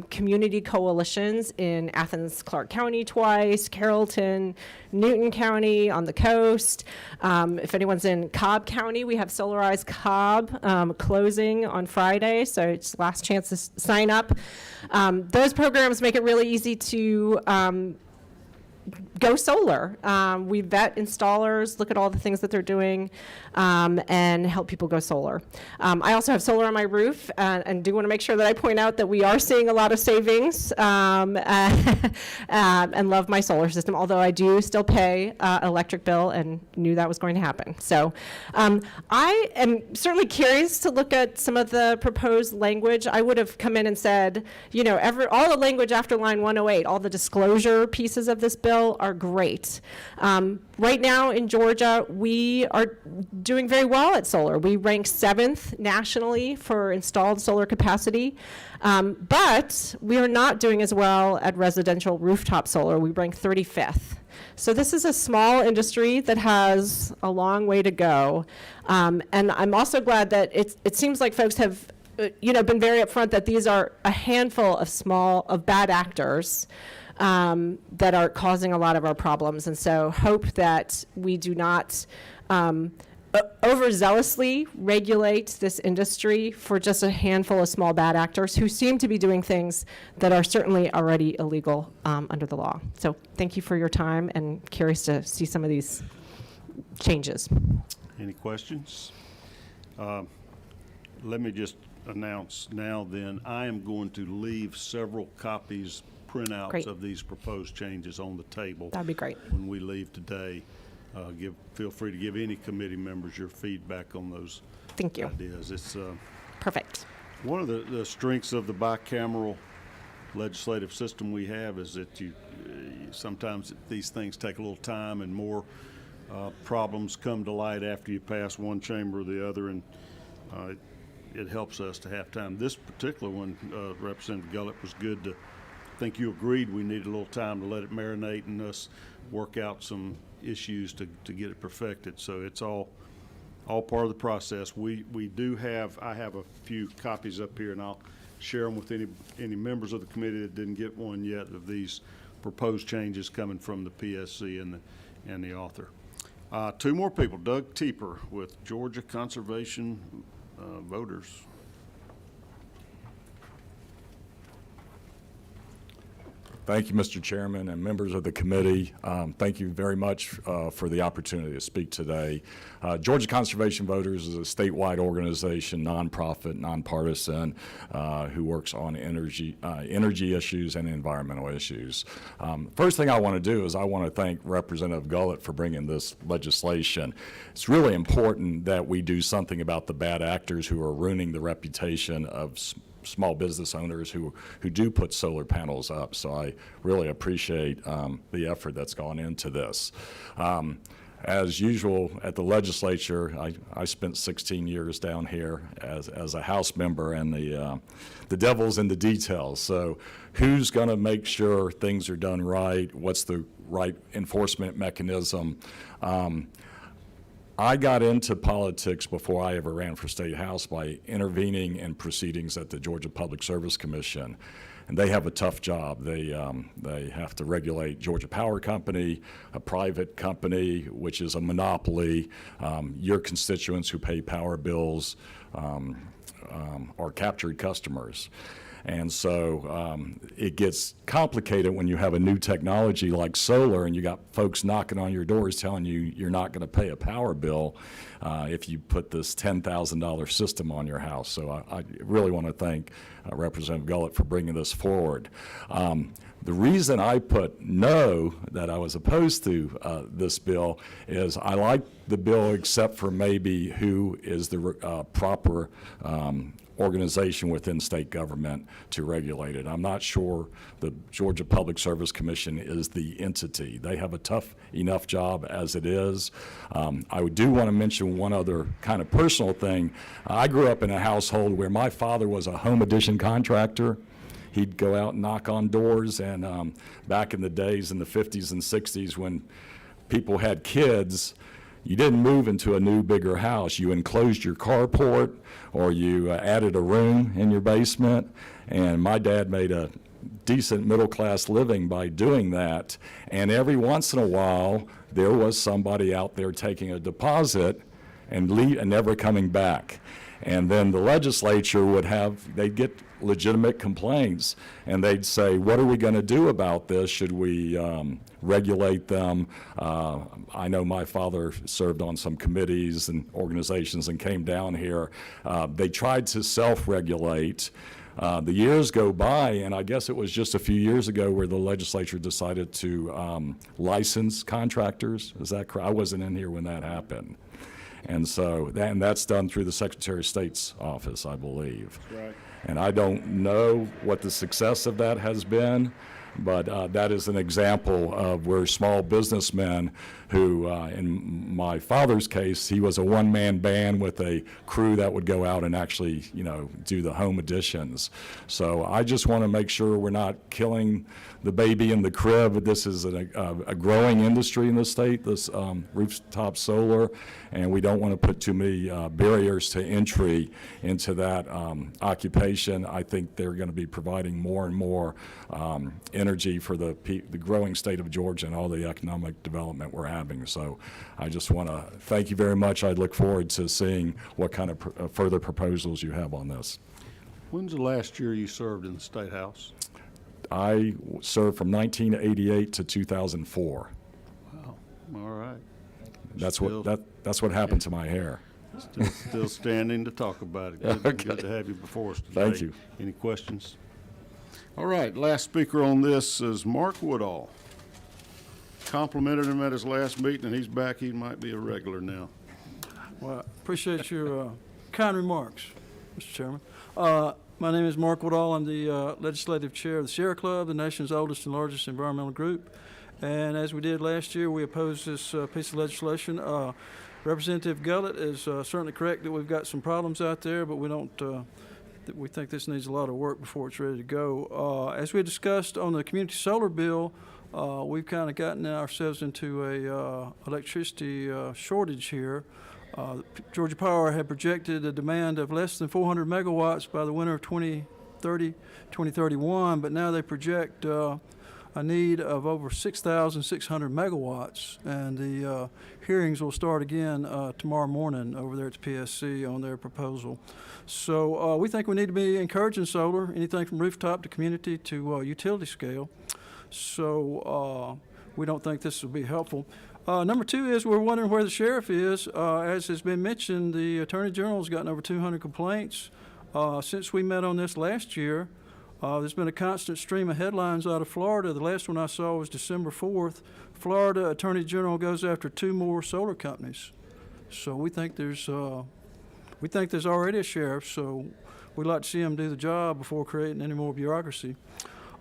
community coalitions in Athens, Clarke County twice, Carrollton, Newton County on the coast. If anyone's in Cobb County, we have Solarize Cobb closing on Friday, so it's last chance to sign up. Those programs make it really easy to go solar. We vet installers, look at all the things that they're doing, and help people go solar. I also have solar on my roof, and do want to make sure that I point out that we are seeing a lot of savings, and love my solar system, although I do still pay electric bill and knew that was going to happen. So I am certainly curious to look at some of the proposed language. I would have come in and said, you know, all the language after line 108, all the disclosure pieces of this bill are great. Right now in Georgia, we are doing very well at solar. We rank 7th nationally for installed solar capacity, but we are not doing as well at residential rooftop solar. We rank 35th. So this is a small industry that has a long way to go. And I'm also glad that it seems like folks have been very upfront that these are a handful of bad actors that are causing a lot of our problems. And so hope that we do not overzealously regulate this industry for just a handful of small bad actors who seem to be doing things that are certainly already illegal under the law. So thank you for your time, and curious to see some of these changes. Any questions? Let me just announce now then, I am going to leave several copies, printouts Great. of these proposed changes on the table. That'd be great. When we leave today. Feel free to give any committee members your feedback on those Thank you. ideas. It's Perfect. one of the strengths of the bicameral legislative system we have is that sometimes these things take a little time, and more problems come to light after you pass one chamber or the other, and it helps us to have time. This particular one, Representative Gullett, was good to think you agreed we needed a little time to let it marinate and us work out some issues to get it perfected. So it's all part of the process. I have a few copies up here, and I'll share them with any members of the committee that didn't get one yet of these proposed changes coming from the PSC and the author. Two more people. Doug Teeper with Georgia Conservation Voters. Thank you, Mr. Chairman and members of the committee. Thank you very much for the opportunity to speak today. Georgia Conservation Voters is a statewide organization, nonprofit, nonpartisan, who works on energy issues and environmental issues. First thing I want to do is I want to thank Representative Gullett for bringing this legislation. It's really important that we do something about the bad actors who are ruining the reputation of small business owners who do put solar panels up. So I really appreciate the effort that's gone into this. As usual at the legislature, I spent 16 years down here as a House member, and the devil's in the details. So who's going to make sure things are done right? What's the right enforcement mechanism? I got into politics before I ever ran for State House by intervening in proceedings at the Georgia Public Service Commission. And they have a tough job. They have to regulate Georgia Power Company, a private company, which is a monopoly. Your constituents who pay power bills are captured customers. And so it gets complicated when you have a new technology like solar and you got folks knocking on your doors telling you you're not going to pay a power bill if you put this $10,000 system on your house. So I really want to thank Representative Gullett for bringing this forward. The reason I put no, that I was opposed to this bill, is I like the bill except for maybe who is the proper organization within state government to regulate it. I'm not sure the Georgia Public Service Commission is the entity. They have a tough enough job as it is. I do want to mention one other kind of personal thing. I grew up in a household where my father was a home addition contractor. He'd go out and knock on doors, and back in the days in the 50s and 60s when people had kids, you didn't move into a new, bigger house. You enclosed your carport, or you added a room in your basement. And my dad made a decent middle-class living by doing that. And every once in a while, there was somebody out there taking a deposit and never coming back. And then the legislature they'd get legitimate complaints, and they'd say, what are we going to do about this? Should we regulate them? I know my father served on some committees and organizations and came down here. They tried to self-regulate. The years go by, and I guess it was just a few years ago where the legislature decided to license contractors. Is that correct? I wasn't in here when that happened. And so that's done through the Secretary of State's office, I believe. Right. And I don't know what the success of that has been, but that is an example of where small businessmen who, in my father's case, he was a one-man band with a crew that would go out and actually, do the home additions. So I just want to make sure we're not killing the baby in the crib. This is a growing industry in the state, this rooftop solar, and we don't want to put too many barriers to entry into that occupation. I think they're going to be providing more and more energy for the growing state of Georgia and all the economic development we're having. So I just want to thank you very much. I look forward to seeing what kind of further proposals you have on this. When's the last year you served in the State House? I served from 1988 to 2004. Wow, all right. That's what happened to my hair. Still standing to talk about it. Good, Okay. Good to have you before us today. Thank you. Any questions? All right, last speaker on this is Mark Woodall. Complimented him at his last meeting, and he's back. He might be a regular now. Well, I appreciate your kind remarks, Mr. Chairman. My name is Mark Woodall. I'm the legislative chair of the Sierra Club, the nation's oldest and largest environmental group. And as we did last year, we opposed this piece of legislation. Representative Gullett is certainly correct that we've got some problems out there, but we don't. We think this needs a lot of work before it's ready to go. As we discussed on the community solar bill, we've kind of gotten ourselves into a electricity shortage here. Georgia Power had projected a demand of less than 400 megawatts by the winter of 2030, 2031, but now they project a need of over 6,600 megawatts, and the hearings will start again tomorrow morning over there at the PSC on their proposal. So we think we need to be encouraging solar, anything from rooftop to community to utility scale. So we don't think this will be helpful. Number two is we're wondering where the sheriff is. As has been mentioned, the Attorney General has gotten over 200 complaints. Since we met on this last year, there's been a constant stream of headlines out of Florida. The last one I saw was December 4th. Florida Attorney General goes after 2 more solar companies. So we think there's already a sheriff, so we'd like to see him do the job before creating any more bureaucracy.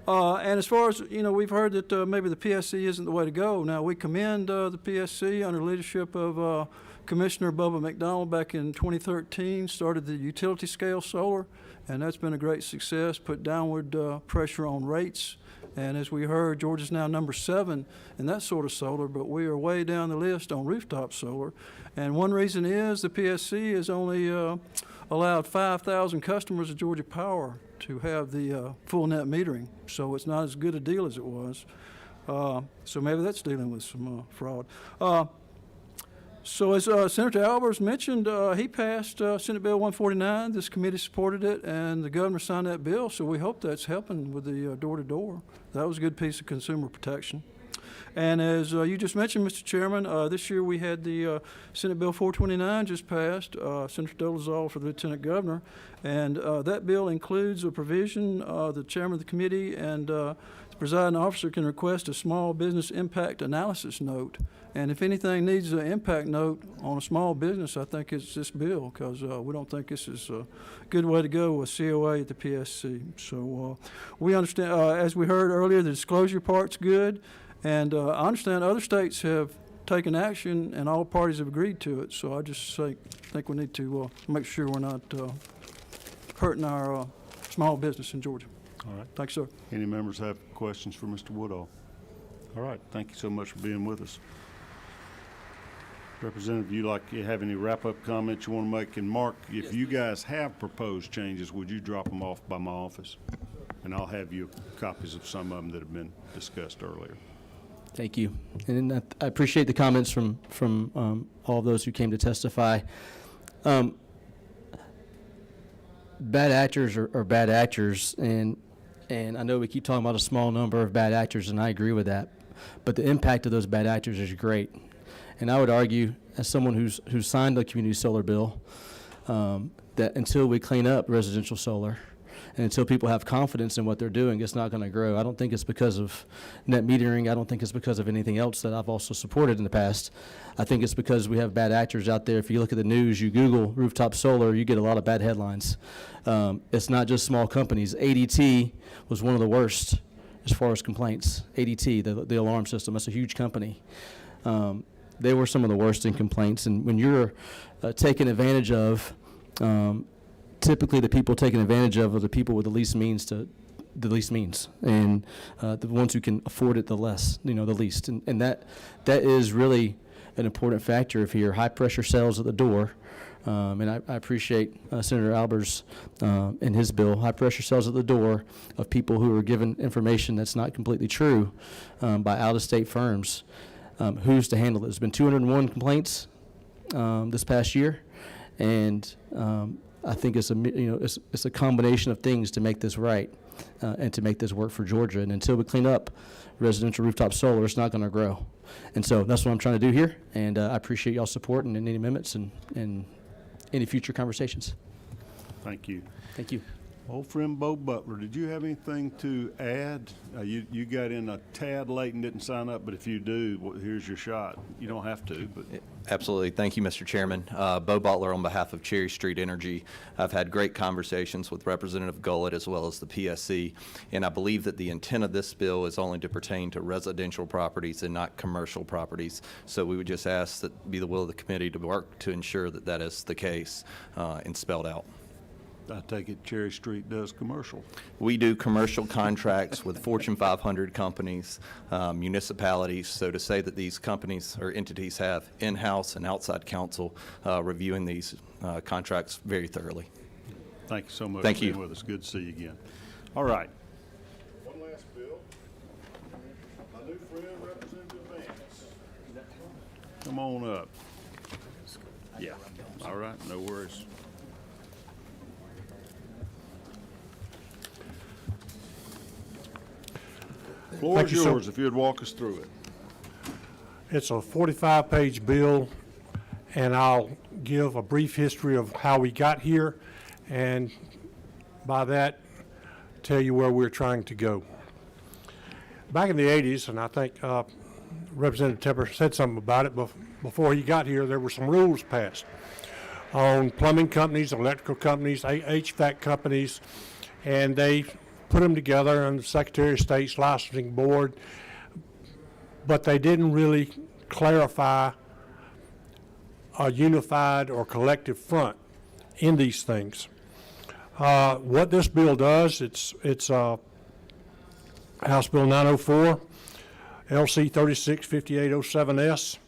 And as far as, we've heard that maybe the PSC isn't the way to go. Now, we commend the PSC under leadership of Commissioner Bubba McDonald back in 2013, started the utility scale solar, and that's been a great success, put downward pressure on rates. And as we heard, Georgia's now number 7 in that sort of solar, but we are way down the list on rooftop solar. And one reason is the PSC has only allowed 5,000 customers of Georgia Power to have the full net metering, so it's not as good a deal as it was. So maybe that's dealing with some fraud. So as Senator Albers mentioned, he passed Senate Bill 149. This committee supported it, and the governor signed that bill, so we hope that's helping with the door-to-door. That was a good piece of consumer protection. And as you just mentioned, Mr. Chairman, this year we had the Senate Bill 429 just passed, Senator Dolezal for the Lieutenant Governor, and that bill includes a provision the chairman of the committee and the presiding officer can request a small business impact analysis note. And if anything needs an impact note on a small business, I think it's this bill, because we don't think this is a good way to go with COA at the PSC. So we understand, as we heard earlier, the disclosure part's good. And I understand other states have taken action, and all parties have agreed to it. So I just think we need to make sure we're not hurting our small business in Georgia. All right. Thanks, sir. Any members have questions for Mr. Woodall? All right. Thank you so much for being with us. Representative, you have any wrap-up comments you want to make? And Mark, if you guys have proposed changes, would you drop them off by my office? And I'll have you copies of some of them that have been discussed earlier. Thank you. And I appreciate the comments from all of those who came to testify. bad actors are bad actors, and I know we keep talking about a small number of bad actors, and I agree with that. But the impact of those bad actors is great. And I would argue, as someone who's signed a community solar bill, that until we clean up residential solar, and until people have confidence in what they're doing, it's not going to grow. I don't think it's because of net metering. I don't think it's because of anything else that I've also supported in the past. I think it's because we have bad actors out there. If you look at the news, you Google rooftop solar, you get a lot of bad headlines. It's not just small companies. ADT was one of the worst as far as complaints. ADT, the alarm system, that's a huge company. They were some of the worst in complaints. And when you're taken advantage of, typically the people taken advantage of are the people with the least means, and the ones who can afford it the least, and that is really an important factor if you're high pressure sales at the door. And I appreciate Senator Albers and his bill, high pressure sales at the door of people who are given information that's not completely true by out-of-state firms. Who's to handle it? There's been 201 complaints this past year, and I think it's a combination of things to make this right and to make this work for Georgia. And until we clean up residential rooftop solar, it's not going to grow. And so that's what I'm trying to do here. And I appreciate y'all's support and any amendments and any future conversations. Thank you. Thank you. Old friend Bo Butler, did you have anything to add? You got in a tad late and didn't sign up, but if you do, here's your shot. You don't have to, but. Absolutely. Thank you, Mr. Chairman. Bo Butler on behalf of Cherry Street Energy. I've had great conversations with Representative Gullett as well as the PSC, and I believe that the intent of this bill is only to pertain to residential properties and not commercial properties. So we would just ask that be the will of the committee to work to ensure that that is the case and spelled out. I take it Cherry Street does commercial. We do commercial contracts with Fortune 500 companies, municipalities. So to say that these companies or entities have in-house and outside counsel reviewing these contracts very thoroughly. Thank you so much Thank for being you. with us. Good to see you again. All right. One last bill. My new friend, Representative Vance. Come on up. Yeah. All right. No worries. Floor Thank is you, sir. yours if you'd walk us through it. It's a 45-page bill, and I'll give a brief history of how we got here, and by that, tell you where we're trying to go. Back in the 80s, and I think Representative Tepper said something about it, before he got here, there were some rules passed on plumbing companies, electrical companies, HVAC companies, and they put them together on the Secretary of State's licensing board, but they didn't really clarify a unified or collective front in these things. What this bill does, it's House Bill 904, LC 365807S.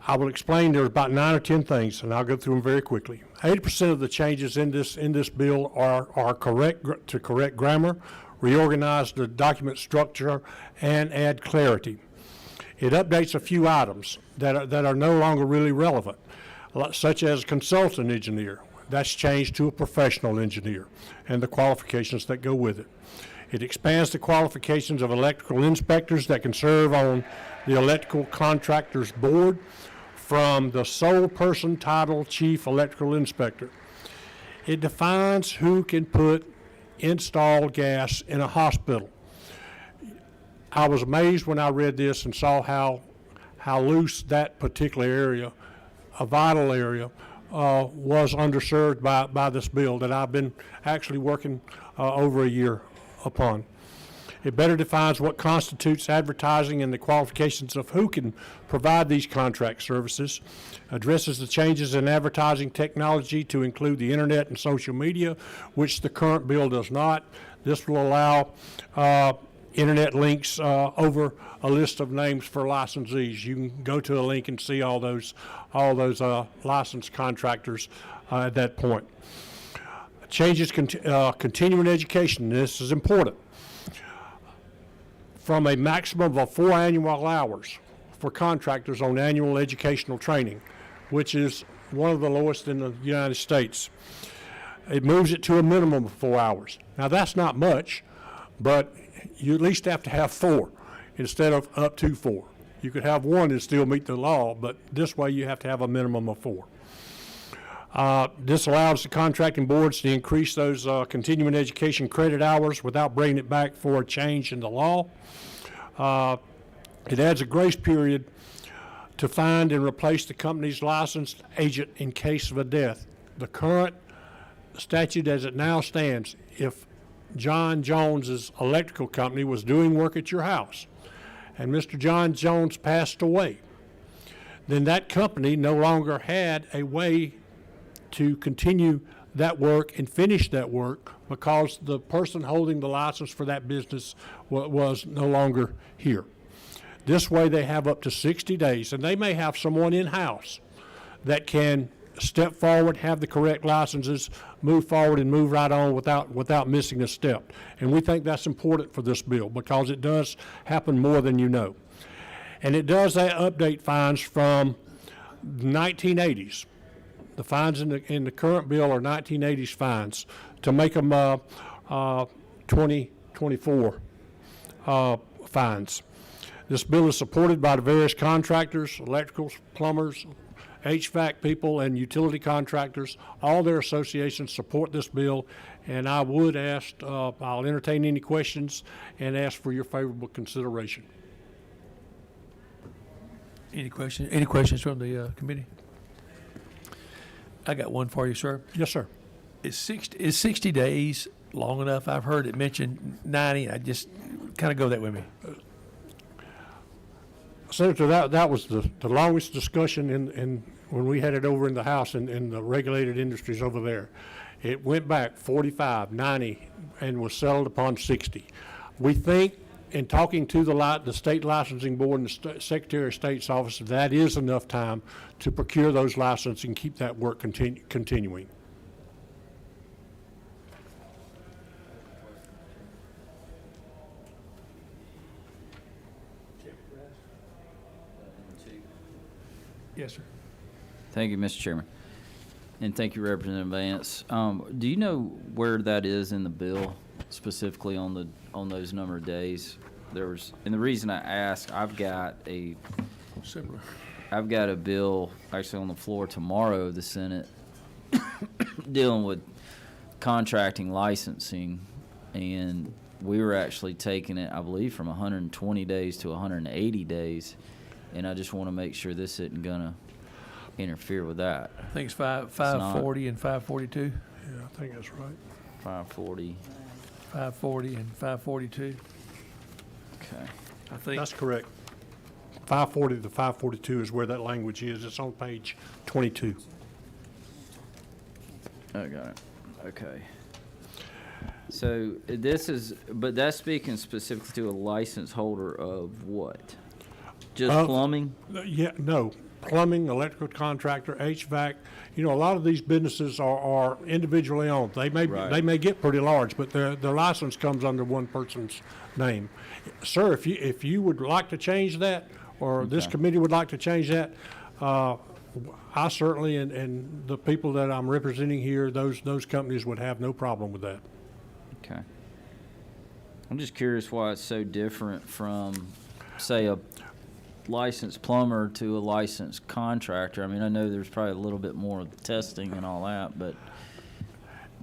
I will explain. There's about 9 or 10 things, and I'll go through them very quickly. 80% of the changes in this bill are correct to correct grammar, reorganize the document structure, and add clarity. It updates a few items that are no longer really relevant, such as consultant engineer. That's changed to a professional engineer, and the qualifications that go with it. It expands the qualifications of electrical inspectors that can serve on the electrical contractors board from the sole person titled Chief Electrical Inspector. It defines who can install gas in a hospital. I was amazed when I read this and saw how loose that particular area, a vital area, was underserved by this bill that I've been actually working over a year upon. It better defines what constitutes advertising and the qualifications of who can provide these contract services, addresses the changes in advertising technology to include the internet and social media, which the current bill does not. This will allow internet links over a list of names for licensees. You can go to a link and see all those licensed contractors at that point. Changes continuing education. This is important. From a maximum of 4 annual hours for contractors on annual educational training, which is one of the lowest in the United States. It moves it to a minimum of 4 hours. Now, that's not much, but you at least have to have 4 instead of up to 4. You could have 1 and still meet the law, but this way you have to have a minimum of 4. This allows the contracting boards to increase those continuing education credit hours without bringing it back for a change in the law. It adds a grace period to find and replace the company's licensed agent in case of a death. The current statute as it now stands, if John Jones's electrical company was doing work at your house and Mr. John Jones passed away, then that company no longer had a way to continue that work and finish that work because the person holding the license for that business was no longer here. This way they have up to 60 days, and they may have someone in-house that can step forward, have the correct licenses, move forward and move right on without missing a step. And we think that's important for this bill because it does happen more than you know. And it does update fines from 1980s. The fines in the current bill are 1980s fines to make them 2024 fines. This bill is supported by the various contractors, electricals, plumbers, HVAC people, and utility contractors. All their associations support this bill, and I would ask, I'll entertain any questions and ask for your favorable consideration. Any questions from the committee? I got one for you, sir. Yes, sir. Is 60 days long enough? I've heard it mentioned 90. I just kind of go that with me. Senator, that was the longest discussion in when we had it over in the House in the regulated industries over there. It went back 45, 90, and was settled upon 60. We think, in talking to the state licensing board and the Secretary of State's office, that is enough time to procure those licenses and keep that work continuing. Yes, sir. Thank you, Mr. Chairman. And thank you, Representative Vance. Do you know where that is in the bill, specifically on those number of days? And the reason I ask, I've got a bill actually on the floor tomorrow of the Senate dealing with contracting licensing, and we were actually taking it, I believe, from 120 days to 180 days, and I just want to make sure this isn't gonna interfere with that. I think it's 540 and 542. Yeah, I think that's right. 540. 540 and 542. Okay. I think That's correct. 540 to 542 is where that language is. It's on page 22. I got it. Okay. So but that's speaking specifically to a license holder of what? Just plumbing? Yeah, no. Plumbing, electrical contractor, HVAC. You know, a lot of these businesses are individually owned. They may get pretty large, but their license comes under one person's name. Sir, if you would like to change that, or this committee would like to change that, I certainly and the people that I'm representing here, those companies would have no problem with that. Okay. I'm just curious why it's so different from, say, a licensed plumber to a licensed contractor. I mean, I know there's probably a little bit more testing and all that, but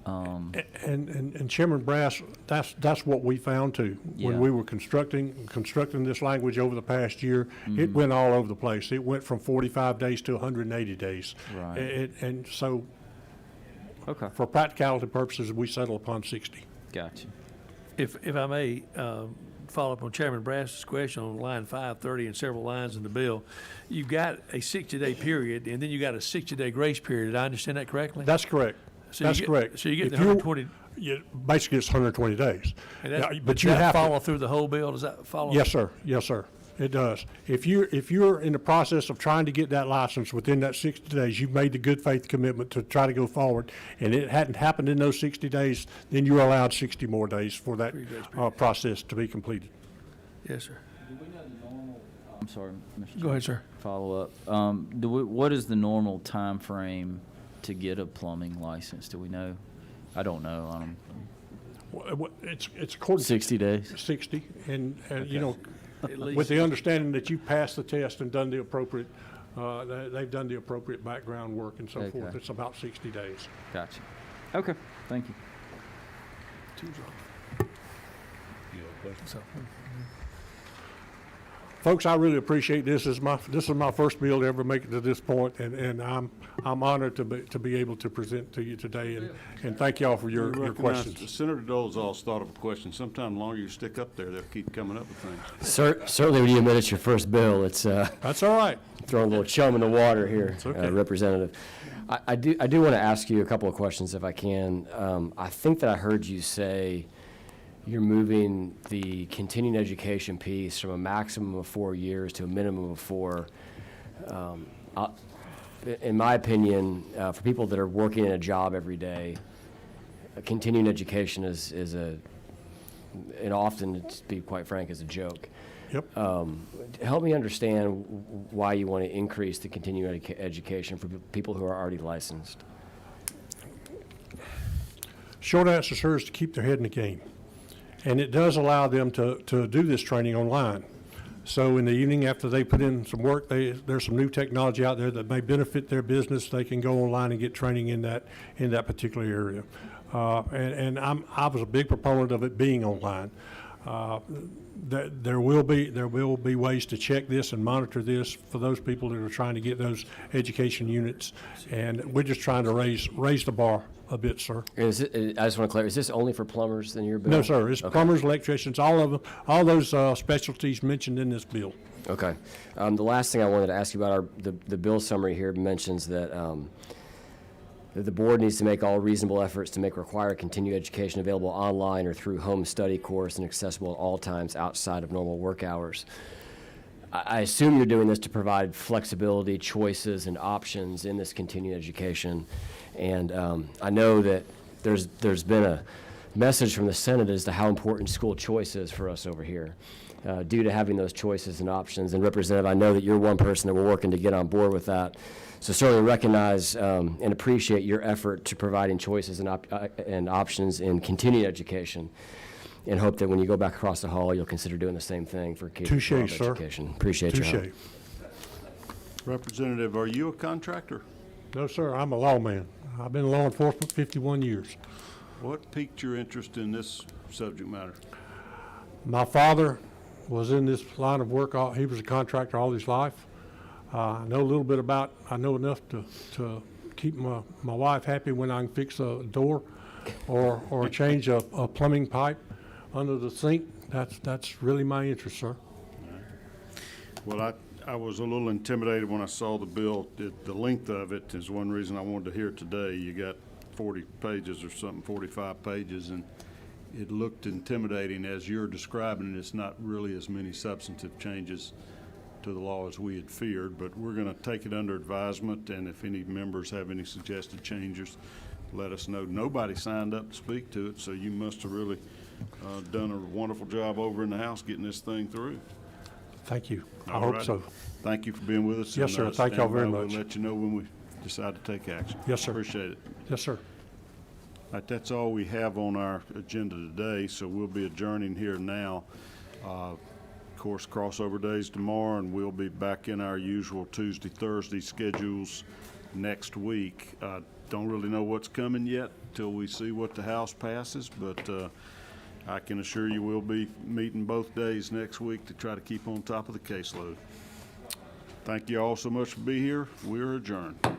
And Chairman Brass, that's what we found too. When we were constructing this language over the past year, it went all over the place. It went from 45 days to 180 days. Right. And so, okay, for practicality purposes, we settle upon 60. Gotcha. if I may follow up on Chairman Brass's question on line 530 and several lines in the bill, you've got a 60-day period, and then you got a 60-day grace period. Did I understand that correctly? That's correct. That's correct. So you get If the 120. Basically, it's 120 days. And that, Now, but you that have to- follow through the whole bill? Does that follow? Yes, sir. Yes, sir. It does. If you're in the process of trying to get that license within that 60 days, you've made the good faith commitment to try to go forward, and it hadn't happened in those 60 days, then you're allowed 60 more days for that process to be completed. Yes, sir. I'm sorry, Mr. Go ahead, sir. Follow up. What is the normal time frame to get a plumbing license? Do we know? I don't know. It's according to 60 days. 60, and you know, with the understanding that you passed the test and done the appropriate, they've done the appropriate background work and so forth. Okay. It's about 60 days. Gotcha. Okay, thank you. Folks, I really appreciate this. This is my first bill to ever make it to this point, and I'm honored to be able to present to you today, and thank y'all for your questions. Senator Dolezal's thought of a question. Sometime the longer you stick up there, they'll keep coming up with things. Certainly, when you admit it's your first bill, it's That's all right. throwing a little chum in the water here, It's okay. Representative. I do want to ask you a couple of questions if I can. I think that I heard you say you're moving the continuing education piece from a maximum of 4 years to a minimum of 4. In my opinion, for people that are working in a job every day, continuing education is and often, to be quite frank, is a joke. Yep. Help me understand why you want to increase the continuing education for people who are already licensed. Short answer, sir, is to keep their head in the game. And it does allow them to do this training online. So in the evening, after they put in some work, there's some new technology out there that may benefit their business. They can go online and get training in that particular area. And I was a big proponent of it being online. There will be ways to check this and monitor this for those people that are trying to get those education units, and we're just trying to raise the bar a bit, sir. I just want to clarify, is this only for plumbers in your bill? No, sir. It's Okay. plumbers, electricians, all of them, all those specialties mentioned in this bill. Okay. The last thing I wanted to ask you about the bill summary here mentions that that the board needs to make all reasonable efforts to make required continuing education available online or through home study course and accessible at all times outside of normal work hours. I assume you're doing this to provide flexibility, choices, and options in this continuing education. And I know that there's been a message from the Senate as to how important school choice is for us over here, due to having those choices and options. And Representative, I know that you're one person that we're working to get on board with that. So certainly recognize and appreciate your effort to providing choices and options in continuing education, and hope that when you go back across the hall, you'll consider doing the same thing for Touche, K-12 sir. education. Appreciate your help. Touche. Representative, are you a contractor? No, sir. I'm a lawman. I've been in law enforcement 51 years. What piqued your interest in this subject matter? My father was in this line of work. He was a contractor all his life. I know enough to keep my wife happy when I can fix a door or change a plumbing pipe under the sink. That's really my interest, sir. Well, I was a little intimidated when I saw the bill. The length of it is one reason I wanted to hear it today. You got 40 pages or something, 45 pages, and it looked intimidating as you're describing it. It's not really as many substantive changes to the law as we had feared, but we're going to take it under advisement, and if any members have any suggested changes, let us know. Nobody signed up to speak to it, so you must have really done a wonderful job over in the House getting this thing through. Thank you. I All hope right. so. Thank you for being with us. Yes, and, sir. Thank y'all stand very by. much. We'll let you know when we decide to take action. Yes, sir. Appreciate it. Yes, sir. All right, that's all we have on our agenda today, so we'll be adjourning here now. Of course, crossover days tomorrow, and we'll be back in our usual Tuesday, Thursday schedules next week. Don't really know what's coming yet till we see what the House passes, but I can assure you we'll be meeting both days next week to try to keep on top of the caseload. Thank you all so much for being here. We're adjourned.